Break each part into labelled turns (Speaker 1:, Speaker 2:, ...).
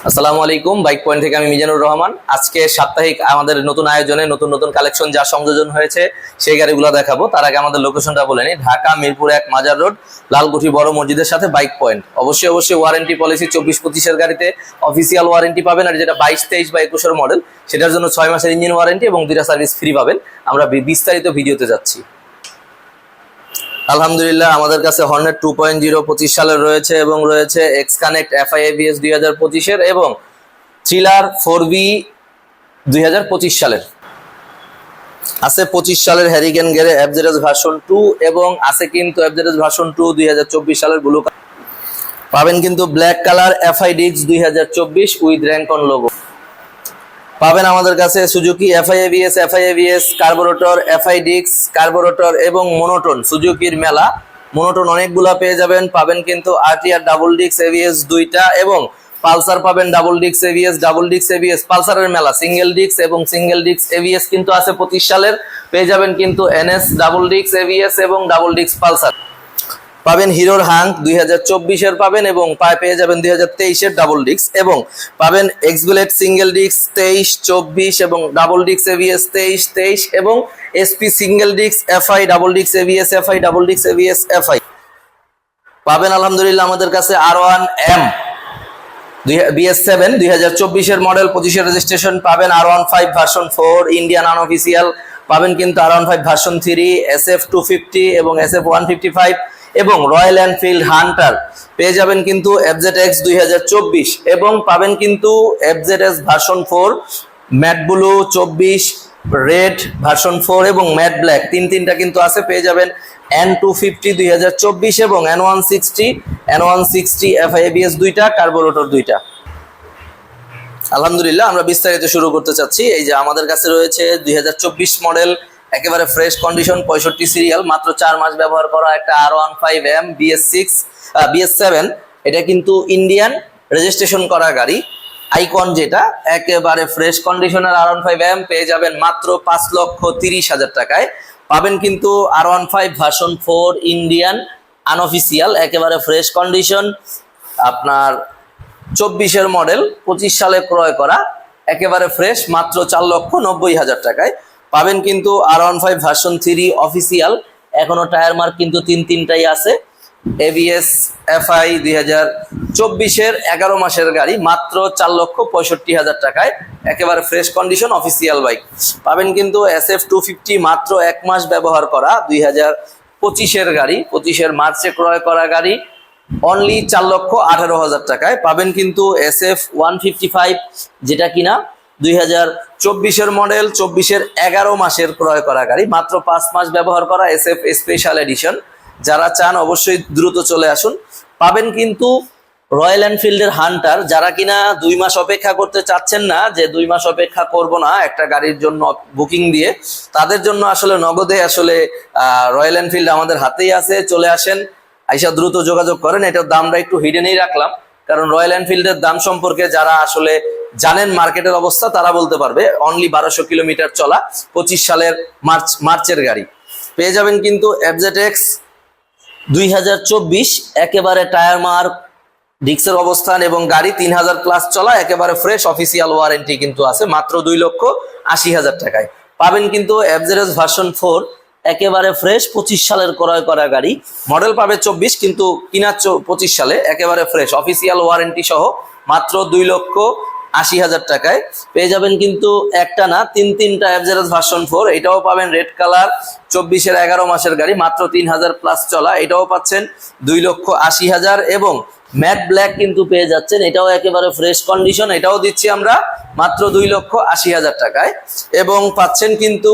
Speaker 1: আসসালামু আলাইকুম। Bike point থেকে আমি মিজানুর রহমান। আজকে সাপ্তাহিক আমাদের নতুন আয়োজনে নতুন নতুন কালেকশন যা সংযোজন হয়েছে সেই গাড়িগুলো দেখাবো। তার আগে আমাদের লোকেশনটা বলে নিই, ঢাকা মিরপুর 1 মাজার রোড, লালকুঠি বড় মসজিদের সাথে বাইক পয়েন্ট। অবশ্যই ওয়ারেন্টি পলিসি 24-25 গাড়িতে অফিসিয়াল ওয়ারেন্টি পাবেন, আর যেটা 22, 23 বা 21 মডেল সেটার জন্য 6 মাসের ইঞ্জিন ওয়ারেন্টি এবং 2টা সার্ভিস ফ্রি পাবেন। আমরা বিস্তারিত ভিডিওতে যাচ্ছি। আলহামদুলিল্লাহ, আমাদের কাছে হর্নেট 2.0 25 সালের রয়েছে এবং রয়েছে এক্স কানেক্ট FI ABS 2025-এর এবং থ্রিলার 4V 2025 সালের। আছে 25 সালের হ্যারিকেন গেরে FZS ভার্সন 2 এবং আছে কিন্তু FZS ভার্সন 2 2024 সালের ব্লু পাবেন, কিন্তু ব্ল্যাক কালার FI ডিক্স 2024 উইথ র্যাঙ্ক অন লোগো পাবেন আমাদের কাছে। Suzuki FI ABS carburettor, FI ডিক্স কার্বোরেটর এবং মনোটন, সুজুকির মেলা মনোটন অনেকগুলা পেয়ে যাবেন। পাবেন কিন্তু RTR ডাবল ডিক্স ABS 2টা এবং পালসার পাবেন ডাবল ডিক্স ABS পালসারের মেলা সিঙ্গেল ডিক্স এবং সিঙ্গেল ডিক্স ABS কিন্তু আছে 25 সালের। পেয়ে যাবেন কিন্তু NS ডাবল ডিক্স ABS এবং ডাবল ডিক্স পালসার পাবেন। হিরোর হাঙ্ক 2024-এর পাবেন এবং পেয়ে যাবেন 2023-এর ডাবল ডিক্স এবং পাবেন এক্সব্লেড সিঙ্গেল ডিক্স 23, 24 এবং ডাবল ডিক্স ABS 23 এবং SP সিঙ্গেল ডিক্স FI ডাবল ডিক্স ABS FI ডাবল ডিক্স ABS FI পাবেন। আলহামদুলিল্লাহ, আমাদের কাছে R1M BS7 2024-এর মডেল 25-এর রেজিস্ট্রেশন পাবেন। R15 ভার্সন 4 ইন্ডিয়ান আনঅফিসিয়াল পাবেন কিন্তু R15 ভার্সন 3 SF 250 এবং SF 155 এবং রয়্যাল এনফিল্ড হান্টার পেয়ে যাবেন কিন্তু FZX 2024 এবং পাবেন কিন্তু FZS version 4 matte blue 24, red version 4 এবং ম্যাট ব্ল্যাক তিনটা কিন্তু আছে। পেয়ে যাবেন N250 2024 এবং N160 FI ABS 2টা কার্বোরেটর 2টা। আলহামদুলিল্লাহ, আমরা বিস্তারিত শুরু করতে চাচ্ছি। এই যে আমাদের কাছে রয়েছে 2024 মডেল একেবারে ফ্রেশ কন্ডিশন 65 সিরিয়াল, মাত্র 4 মাস ব্যবহার করা একটা R15M BS7। এটা কিন্তু ইন্ডিয়ান রেজিস্ট্রেশন করা গাড়ি, আইকন যেটা একেবারে ফ্রেশ কন্ডিশনের R15M পেয়ে যাবেন মাত্র 5,30,000 টাকায়। পাবেন কিন্তু R15 ভার্সন 4 ইন্ডিয়ান আনঅফিসিয়াল একেবারে ফ্রেশ কন্ডিশন, আপনার 24-এর মডেল 25 সালে ক্রয় করা একেবারে ফ্রেশ মাত্র 4,90,000 টাকায়। পাবেন কিন্তু R15 ভার্সন 3 অফিসিয়াল, এখনো টায়ার মার্ক কিন্তু তিনটাই আছে। ABS FI 2024-এর 11 মাসের গাড়ি মাত্র 4,65,000 টাকায় একেবারে ফ্রেশ কন্ডিশন অফিসিয়াল বাইক। পাবেন কিন্তু SF 250 মাত্র 1 মাস ব্যবহার করা 2025-এর গাড়ি, 25-এর মার্চে ক্রয় করা গাড়ি অনলি 4,18,000 টাকায়। পাবেন কিন্তু SF 155 যেটা কিনা 2024-এর মডেল 24-এর 11 মাসের ক্রয় করা গাড়ি, মাত্র 5 মাস ব্যবহার করা SF স্পেশাল এডিশন। যারা চান অবশ্যই দ্রুত চলে আসুন। পাবেন কিন্তু রয়্যাল এনফিল্ডের হান্টার, যারা কিনা 2 মাস অপেক্ষা করতে চাচ্ছেন না, যে 2 মাস অপেক্ষা করব না একটা গাড়ির জন্য বুকিং দিয়ে, তাদের জন্য আসলে নগদে আসলে রয়্যাল এনফিল্ড আমাদের হাতেই আছে। চলে আসেন, আইসা দ্রুত যোগাযোগ করেন। এটার দামটা একটু হিডেনই রাখলাম, কারণ রয়্যাল এনফিল্ডের দাম সম্পর্কে যারা আসলে জানেন মার্কেটের অবস্থা তারা বলতে পারবে। অনলি 1200 কিলোমিটার চলা 25 সালের মার্চের গাড়ি পেয়ে যাবেন কিন্তু FZX 2024 একেবারে টায়ার মার্ক, ডিক্সের অবস্থান এবং গাড়ি 3000 প্লাস চলা একেবারে ফ্রেশ অফিসিয়াল ওয়ারেন্টি কিন্তু আছে মাত্র 2,80,000 টাকায়। পাবেন কিন্তু FZS ভার্সন 4 একেবারে ফ্রেশ 25 সালের ক্রয় করা গাড়ি, মডেল পাবে 24 কিন্তু কিনা 25 সালে একেবারে ফ্রেশ অফিসিয়াল ওয়ারেন্টি সহ মাত্র 2,80,000 টাকায়। পেয়ে যাবেন কিন্তু একটা না তিনটা FZS ভার্সন 4, এটাও পাবেন রেড কালার 24-এর 11 মাসের গাড়ি মাত্র 3000 প্লাস চলা, এটাও পাচ্ছেন 2,80,000 এবং ম্যাট ব্ল্যাক কিন্তু পেয়ে যাচ্ছেন, এটাও একেবারে ফ্রেশ কন্ডিশন, এটাও দিচ্ছি আমরা মাত্র 2,80,000 টাকায়। এবং পাচ্ছেন কিন্তু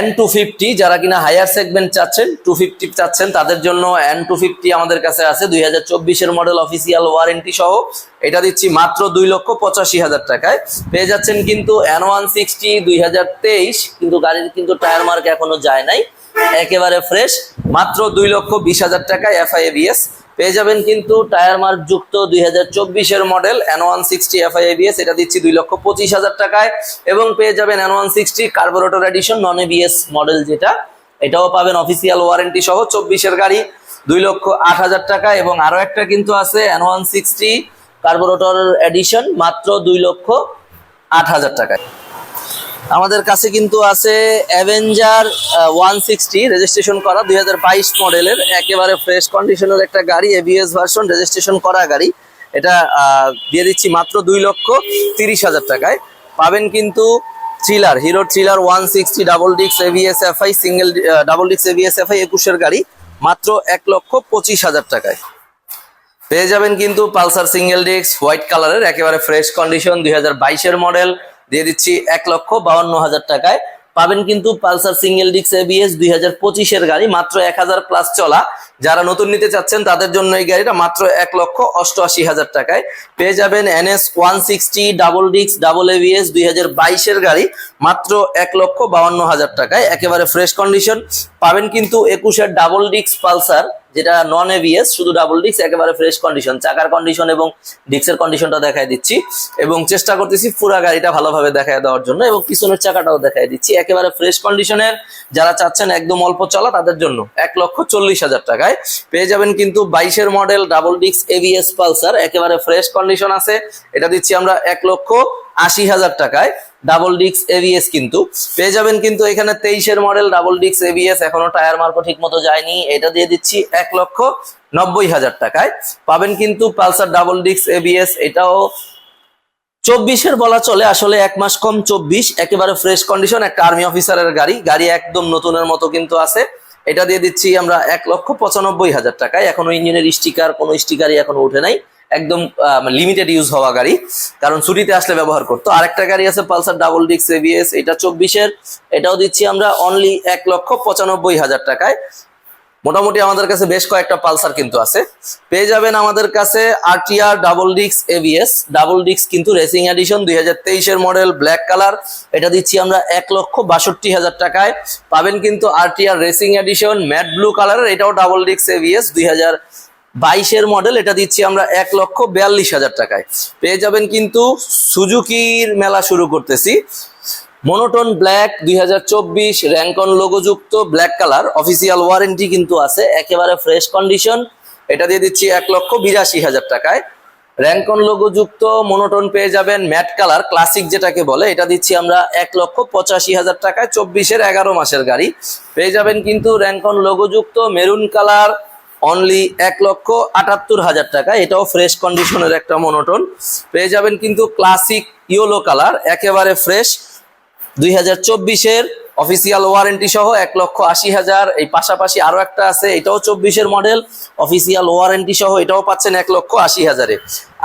Speaker 1: N250, যারা কিনা হায়ার সেগমেন্ট চাচ্ছেন 250 চাচ্ছেন তাদের জন্য N250 আমাদের কাছে আছে 2024-এর মডেল অফিসিয়াল ওয়ারেন্টি সহ, এটা দিচ্ছি মাত্র 2,85,000 টাকায়। পেয়ে যাচ্ছেন কিন্তু N160 2023, কিন্তু গাড়ির কিন্তু টায়ার মার্ক এখনো যায় নাই, একেবারে ফ্রেশ মাত্র 2,20,000 টাকায় FI ABS। পেয়ে যাবেন কিন্তু টায়ার মার্ক যুক্ত 2024-এর মডেল N160 FI ABS, এটা দিচ্ছি 2,25,000 টাকায়। এবং পেয়ে যাবেন N160 কার্বোরেটর এডিশন নন ABS মডেল যেটা, এটাও পাবেন অফিসিয়াল ওয়ারেন্টি সহ 24-এর গাড়ি 2,08,000 টাকা। এবং আরো একটা কিন্তু আছে N160 কার্বোরেটর এডিশন মাত্র 2,08,000 টাকায়। আমাদের কাছে কিন্তু আছে অ্যাভেঞ্জার 160 রেজিস্ট্রেশন করা 2022 মডেলের একেবারে ফ্রেশ কন্ডিশনের একটা গাড়ি, এবিএস ভার্সন রেজিস্ট্রেশন করা গাড়ি। এটা দিয়ে দিচ্ছি মাত্র 2,30,000 টাকায়। পাবেন কিন্তু থ্রিলার, হিরো থ্রিলার 160 ডাবল ডিক্স এবিএস এফআই সিঙ্গেল ডাবল ডিক্স এবিএস এফআই 21-এর গাড়ি মাত্র 1,25,000 টাকায়। পেয়ে যাবেন কিন্তু পালসার সিঙ্গেল ডিক্স হোয়াইট কালারের একেবারে ফ্রেশ কন্ডিশন 2022-এর মডেল, দিয়ে দিচ্ছি 1,52,000 টাকায়। পাবেন কিন্তু পালসার সিঙ্গেল ডিক্স এবিএস 2025-এর গাড়ি মাত্র 1000 প্লাস চলা। যারা নতুন নিতে চাচ্ছেন তাদের জন্য এই গাড়িটা মাত্র 1,88,000 টাকায়। পেয়ে যাবেন এনএস 160 ডাবল ডিক্স ডাবল এবিএস 2022-এর গাড়ি মাত্র 1,52,000 টাকায়, একেবারে ফ্রেশ কন্ডিশন। পাবেন কিন্তু 21-এর ডাবল ডিক্স পালসার, যেটা নন এবিএস শুধু ডাবল ডিক্স, একেবারে ফ্রেশ কন্ডিশন। চাকার কন্ডিশন এবং ডিক্সের কন্ডিশনটা দেখাই দিচ্ছি এবং চেষ্টা করতেছি পুরো গাড়িটা ভালোভাবে দেখায় দেওয়ার জন্য, এবং পিছনের চাকাটাও দেখাই দিচ্ছি একেবারে ফ্রেশ কন্ডিশনের। যারা চাচ্ছেন একদম অল্প চলা তাদের জন্য 1,40,000 টাকায় পেয়ে যাবেন কিন্তু 22-এর মডেল ডাবল ডিক্স এবিএস পালসার, একেবারে ফ্রেশ কন্ডিশন আছে। এটা দিচ্ছি আমরা 1,80,000 টাকায় ডাবল ডিক্স এবিএস। কিন্তু পেয়ে যাবেন কিন্তু এখানে 23-এর মডেল ডাবল ডিক্স এবিএস, এখনো টায়ার মার্কও ঠিক মতো যায়নি, এটা দিয়ে দিচ্ছি 1,90,000 টাকায়। পাবেন কিন্তু পালসার ডাবল ডিক্স এবিএস, এটাও 24-এর বলা চলে, আসলে 1 মাস কম 24, একেবারে ফ্রেশ কন্ডিশন, একটা আর্মি অফিসারের গাড়ি, গাড়ি একদম নতুনের মতো কিন্তু আছে। এটা দিয়ে দিচ্ছি আমরা 1,95,000 টাকায়। এখনো ইঞ্জিনের স্টিকার, কোনো স্টিকারই এখনো উঠে নাই, একদম লিমিটেড ইউজ হওয়া গাড়ি, কারণ ছুটিতে আসলে ব্যবহার করতো। আরেকটা গাড়ি আছে পালসার ডাবল ডিক্স এবিএস, এটা 24-এর, এটাও দিচ্ছি আমরা অনলি 1,95,000 টাকায়। মোটামুটি আমাদের কাছে বেশ কয়েকটা পালসার কিন্তু আছে। পেয়ে যাবেন আমাদের কাছে আরটিআর ডাবল ডিক্স এবিএস ডাবল ডিক্স কিন্তু racing addition 2023-এর model black colour, এটা দিচ্ছি আমরা 1,62,000 টাকায়। পাবেন কিন্তু RTR racing addition matte blue কালারের, এটাও ডাবল ডিক্স এবিএস 2022-এর মডেল, এটা দিচ্ছি আমরা 1,42,000 টাকায়। পেয়ে যাবেন কিন্তু সুজুকির মেলা শুরু করতেছি, মনোটোন ব্ল্যাক 2024 র্যাঙ্কন লোগোযুক্ত ব্ল্যাক কালার, অফিসিয়াল ওয়ারেন্টি কিন্তু আছে, একেবারে ফ্রেশ কন্ডিশন। এটা দিয়ে দিচ্ছি 1,82,000 টাকায়। র্যাঙ্কন লোগোযুক্ত মনোটোন পেয়ে যাবেন ম্যাট কালার ক্লাসিক যেটাকে বলে, এটা দিচ্ছি আমরা 1,85,000 টাকায়। 24-এর 11 মাসের গাড়ি। পেয়ে যাবেন কিন্তু র্যাঙ্কন লোগোযুক্ত মেরুন কালার অনলি 1,78,000 টাকা, এটাও ফ্রেশ কন্ডিশনের একটা মনোটোন। পেয়ে যাবেন কিন্তু ক্লাসিক ইয়েলো কালার, একেবারে ফ্রেশ 2024-এর অফিসিয়াল ওয়ারেন্টি সহ 1,80,000। এই পাশাপাশি আরো একটা আছে, এটাও 24-এর মডেল, অফিসিয়াল ওয়ারেন্টি সহ, এটাও পাচ্ছেন 1,80,000-এ।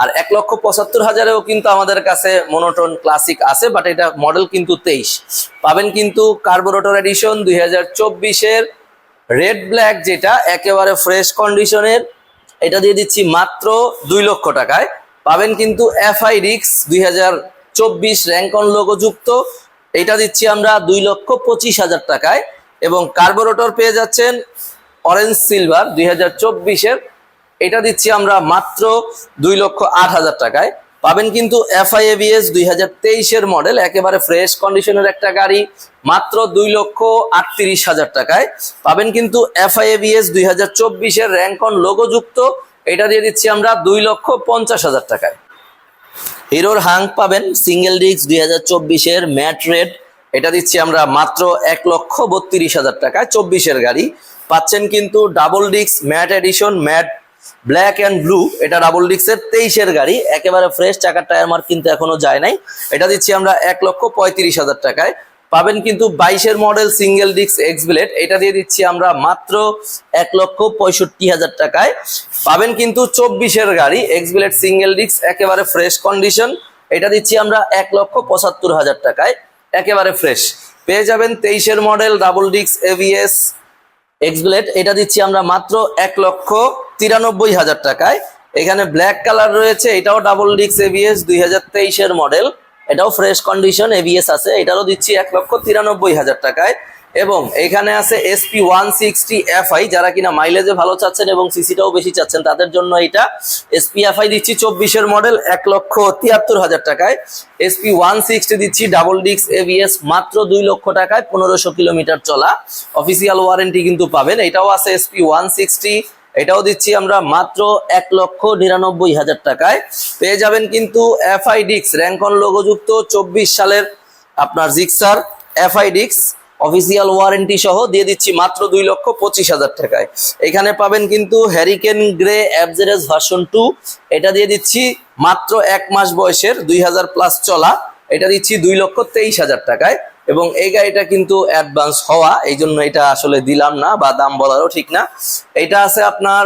Speaker 1: আর 1,75,000-এও কিন্তু আমাদের কাছে মনোটোন ক্লাসিক আছে, বাট এটা মডেল কিন্তু 23। পাবেন কিন্তু কার্বোরেটর এডিশন 2024-এর রেড ব্ল্যাক, যেটা একেবারে ফ্রেশ কন্ডিশনের, এটা দিয়ে দিচ্ছি মাত্র 2 লক্ষ টাকায়। পাবেন কিন্তু এফআই ডিক্স 2024 র্যাঙ্কন লোগোযুক্ত, এটা দিচ্ছি আমরা 2,25,000 টাকায়। এবং কার্বোরেটর পেয়ে যাচ্ছেন অরেঞ্জ সিলভার 2024-এর, এটা দিচ্ছি আমরা মাত্র 2,08,000 টাকায়। পাবেন কিন্তু এফআই এবিএস 2023-এর মডেল, একেবারে ফ্রেশ কন্ডিশনের একটা গাড়ি, মাত্র 2,38,000 টাকায়। পাবেন কিন্তু এফআই এবিএস 2024-এর র্যাঙ্কন লোগোযুক্ত, এটা দিয়ে দিচ্ছি আমরা 2,50,000 টাকায়। হিরোর হাঙ্ক পাবেন সিঙ্গেল ডিস্ক 2024-এর ম্যাট রেড, এটা দিচ্ছি আমরা মাত্র 1,32,000 টাকায়। 24-এর গাড়ি পাচ্ছেন কিন্তু double disc mat addition matte black and blue, এটা ডাবল ডিস্কের 23-এর গাড়ি, একেবারে ফ্রেশ, চাকার টায়ার মার্ক কিন্তু এখনো যায় নাই, এটা দিচ্ছি আমরা 1,35,000 টাকায়। পাবেন কিন্তু 22-এর model single disc X blade, এটা দিয়ে দিচ্ছি আমরা মাত্র 1,65,000 টাকায়। পাবেন কিন্তু 24-এর গাড়ি এক্স ব্লেড সিঙ্গেল ডিস্ক, একেবারে ফ্রেশ কন্ডিশন, এটা দিচ্ছি আমরা 1,75,000 টাকায়, একেবারে ফ্রেশ। পেয়ে যাবেন 23-এর model double disc ABS X blade, এটা দিচ্ছি আমরা মাত্র 1,93,000 টাকায়। এখানে ব্ল্যাক কালার রয়েছে, এটাও ডাবল ডিস্ক এবিএস 2023-এর মডেল, এটাও ফ্রেশ কন্ডিশন এবিএস আছে, এটারও দিচ্ছি 1,93,000 টাকায়। এবং এখানে আছে এসপি 160 এফআই, যারা কিনা মাইলেজে ভালো চাচ্ছেন এবং সিসিটাও বেশি চাচ্ছেন তাদের জন্য এটা এসপি এফআই দিচ্ছি 24-এর মডেল 1,73,000 টাকায়। এসপি 160 দিচ্ছি ডাবল ডিস্ক এবিএস মাত্র 2 লক্ষ টাকায়, 1500 কিলোমিটার চলা, অফিসিয়াল ওয়ারেন্টি কিন্তু পাবেন। এটাও আছে এসপি 160, এটাও দিচ্ছি আমরা মাত্র 1,99,000 টাকায়। পেয়ে যাবেন কিন্তু এফআই ডিক্স র্যাঙ্কন লোগোযুক্ত 24 সালের আপনার জিক্সার এফআই ডিক্স অফিসিয়াল ওয়ারেন্টি সহ দিয়ে দিচ্ছি মাত্র 2,25,000 টাকায়। এখানে পাবেন কিন্তু হ্যারিকেন গ্রে এফজেডএস ভার্সন 2, এটা দিয়ে দিচ্ছি মাত্র 1 মাস বয়সের 2000+ চলা, এটা দিচ্ছি 2,23,000 টাকায়। এবং এই গাড়িটা কিন্তু অ্যাডভান্স হওয়া, এই জন্য এটা আসলে দিলাম না বা দাম বলারও ঠিক না। এটা আছে আপনার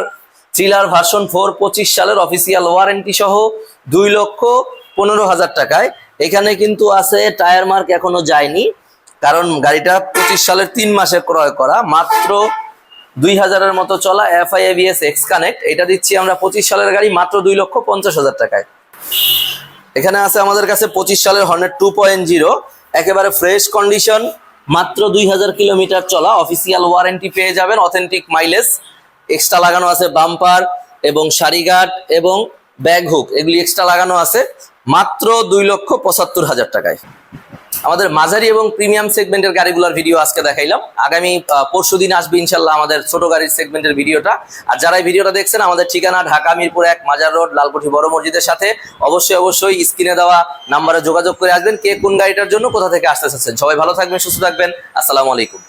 Speaker 1: থ্রিলার ভার্সন 4 25 সালের অফিসিয়াল ওয়ারেন্টি সহ 2,15,000 টাকায়। এখানে কিন্তু আছে টায়ার মার্ক এখনো যায়নি, কারণ গাড়িটা 25 সালের 3 মাসে ক্রয় করা, মাত্র 2,000-এর মতো চলা এফআই এবিএস এক্স কানেক্ট, এটা দিচ্ছি আমরা 25 সালের গাড়ি মাত্র 2,50,000 টাকায়। এখানে আছে আমাদের কাছে 25 সালের হর্নেট 2.0 একেবারে ফ্রেশ কন্ডিশন, মাত্র 2,000 কিলোমিটার চলা, অফিসিয়াল ওয়ারেন্টি পেয়ে যাবেন, অথেন্টিক মাইলেজ, এক্সট্রা লাগানো আছে বাম্পার এবং সারিগার্ড এবং ব্যাগ হুক, এগুলি এক্সট্রা লাগানো আছে, মাত্র 2,75,000 টাকায়। আমাদের মাঝারি এবং প্রিমিয়াম সেগমেন্টের গাড়িগুলোর ভিডিও আজকে দেখাইলাম। আগামী পরশুদিন আসবে ইনশাল্লাহ আমাদের ছোট গাড়ির সেগমেন্টের ভিডিওটা। আর যারা এই ভিডিওটা দেখছেন, আমাদের ঠিকানা ঢাকা মিরপুর 1 মাজার রোড লালকুঠি বড় মসজিদের সাথে। অবশ্যই স্ক্রিনে দেওয়া নাম্বারে যোগাযোগ করে আসবেন কে কোন গাড়িটার জন্য কোথা থেকে আসতে চাচ্ছেন। সবাই ভালো থাকবেন, সুস্থ থাকবেন, আসসালামু আলাইকুম।